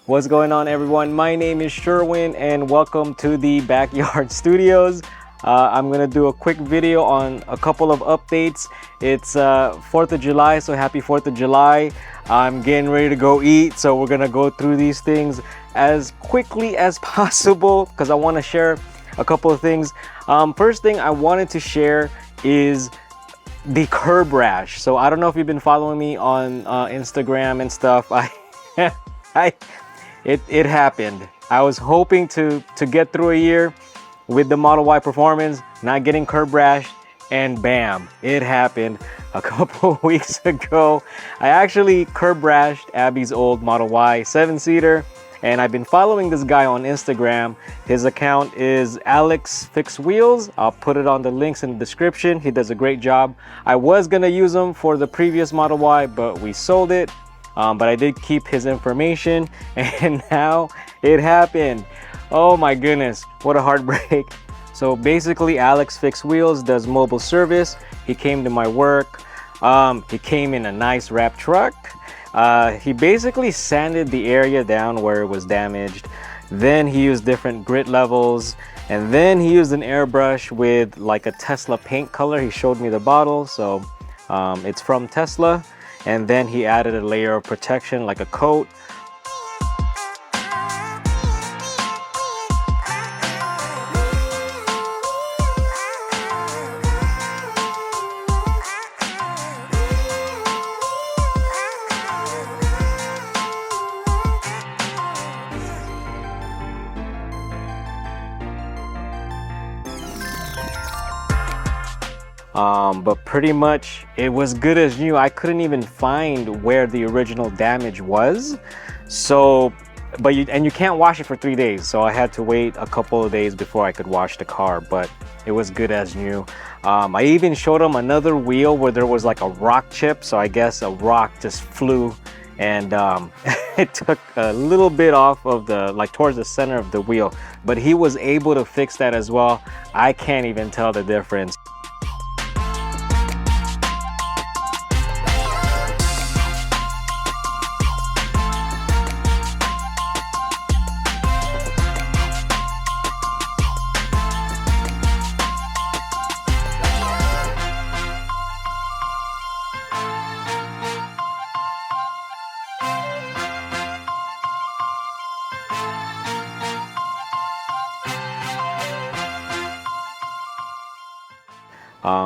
What's going on, everyone? My name is Sherwin and welcome to the Backyard Studios. I'm gonna do a quick video on a couple of updates. It's 4th of July, so happy 4th of July. I'm getting ready to go eat, so we're gonna go through these things as quickly as possible because I want to share a couple of things. First thing I wanted to share is the curb rash. So I don't know if you've been following me on Instagram and stuff. It happened. I was hoping to get through a year with the Model Y Performance, not getting curb rash, and bam, it happened a couple of weeks ago. I actually curb rashed Abby's old Model Y 7-seater, and I've been following this guy on Instagram. His account is Alex Fix Wheels. I'll put it on the links in the description. He does a great job. I was gonna use him for the previous Model Y, but we sold it. But I did keep his information, and now it happened. Oh my goodness, what a heartbreak. So basically, Alex Fix Wheels does mobile service. He came to my work. He came in a nice wrap truck. He basically sanded the area down where it was damaged. Then he used different grit levels, and then he used an airbrush with like a Tesla paint color. He showed me the bottle, so it's from Tesla. And then he added a layer of protection like a coat. But pretty much it was good as new. I couldn't even find where the original damage was. So, you can't wash it for 3 days. So I had to wait a couple of days before I could wash the car, but it was good as new. I even showed him another wheel where there was like a rock chip. So I guess a rock just flew and it took a little bit off of the, like towards the center of the wheel, but he was able to fix that as well. I can't even tell the difference.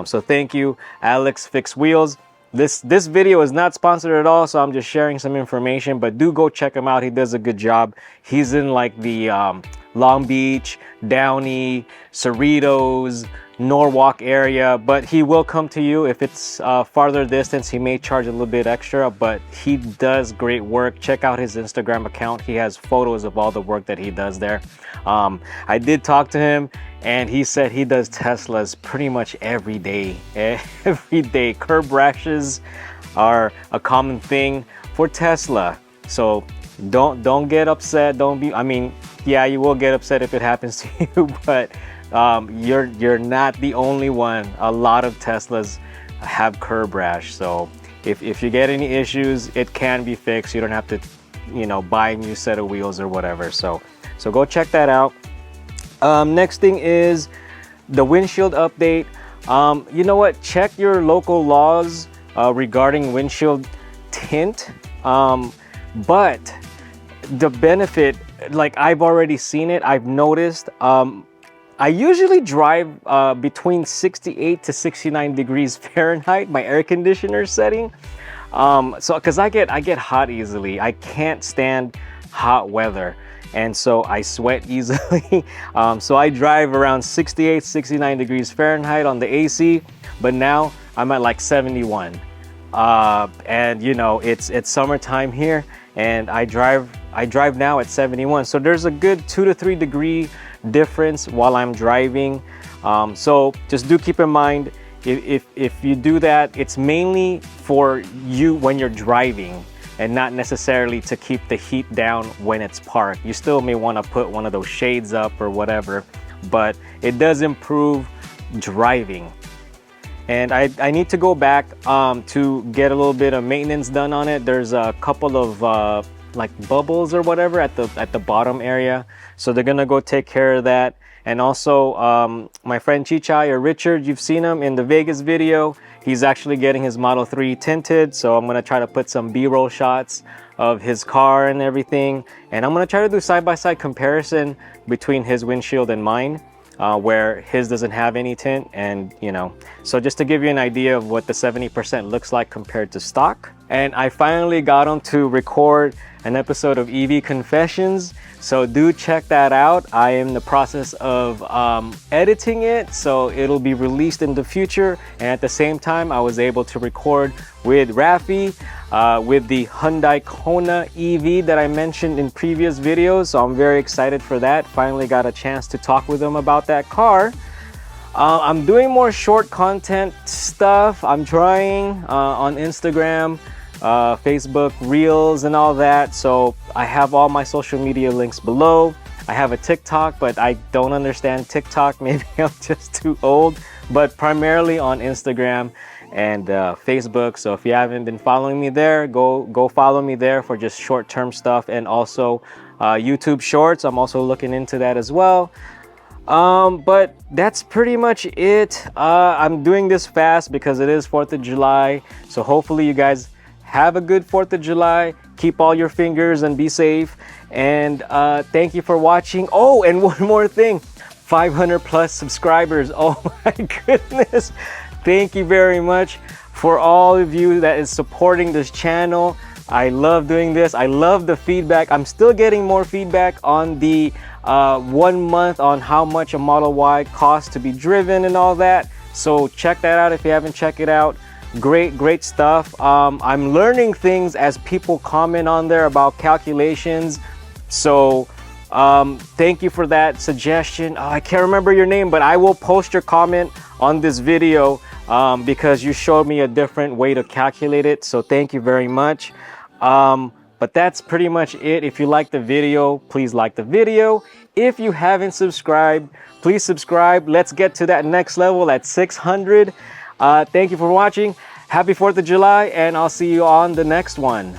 So thank you, Alex Fix Wheels. This video is not sponsored at all, so I'm just sharing some information, but do go check him out. He does a good job. He's in like the Long Beach, Downey, Cerritos, Norwalk area, but he will come to you if it's farther distance. He may charge a little bit extra, but he does great work. Check out his Instagram account. He has photos of all the work that he does there. I did talk to him, and he said he does Teslas pretty much every day. Every day. Curb rashes are a common thing for Tesla. So don't get upset. Don't be, I mean, yeah, you will get upset if it happens to you, but you're not the only one. A lot of Teslas have curb rash. So if you get any issues, it can be fixed. You don't have to, you know, buy a new set of wheels or whatever. So go check that out. Next thing is the windshield update. You know what? Check your local laws regarding windshield tint. But the benefit, like I've already seen it, I've noticed. I usually drive between 68 to 69 degrees Fahrenheit, my air conditioner setting. So because I get hot easily. I can't stand hot weather. And so I sweat easily. So I drive around 68, 69 degrees Fahrenheit on the AC, but now I'm at like 71. And you know, it's summertime here, and I drive now at 71. So there's a good 2 to 3 degree difference while I'm driving. So just do keep in mind, if you do that, it's mainly for you when you're driving, and not necessarily to keep the heat down when it's parked. You still may want to put one of those shades up or whatever, but it does improve driving. And I need to go back to get a little bit of maintenance done on it. There's a couple of like bubbles or whatever at the bottom area. So they're gonna go take care of that. And also my friend Chichay, or Richard, you've seen him in the Vegas video. He's actually getting his Model 3 tinted. So I'm gonna try to put some B-roll shots of his car and everything. And I'm gonna try to do side-by-side comparison between his windshield and mine. Where his doesn't have any tint, and you know, so just to give you an idea of what the 70% looks like compared to stock. And I finally got him to record an episode of EV Confessions, so do check that out. I am in the process of editing it, so it'll be released in the future. And at the same time, I was able to record with Raffy with the Hyundai Kona EV that I mentioned in previous videos, so I'm very excited for that. Finally got a chance to talk with him about that car. I'm doing more short content stuff. I'm trying on Instagram, Facebook Reels and all that. So I have all my social media links below. I have a TikTok, but I don't understand TikTok. Maybe I'm just too old, but primarily on Instagram and Facebook. So if you haven't been following me there, go follow me there for just short-term stuff, and also YouTube Shorts. I'm also looking into that as well. But that's pretty much it. I'm doing this fast because it is 4th of July. So hopefully you guys have a good 4th of July. Keep all your fingers and be safe. And thank you for watching. Oh, and one more thing. 500 plus subscribers. Oh my goodness. Thank you very much for all of you that is supporting this channel. I love doing this. I love the feedback. I'm still getting more feedback on the 1 month on how much a Model Y costs to be driven and all that. So check that out if you haven't checked it out. Great stuff. I'm learning things as people comment on there about calculations. So thank you for that suggestion. Oh, I can't remember your name, but I will post your comment on this video because you showed me a different way to calculate it. So thank you very much. But that's pretty much it. If you like the video, please like the video. If you haven't subscribed, please subscribe. Let's get to that next level at 600. Thank you for watching. Happy 4th of July, and I'll see you on the next one.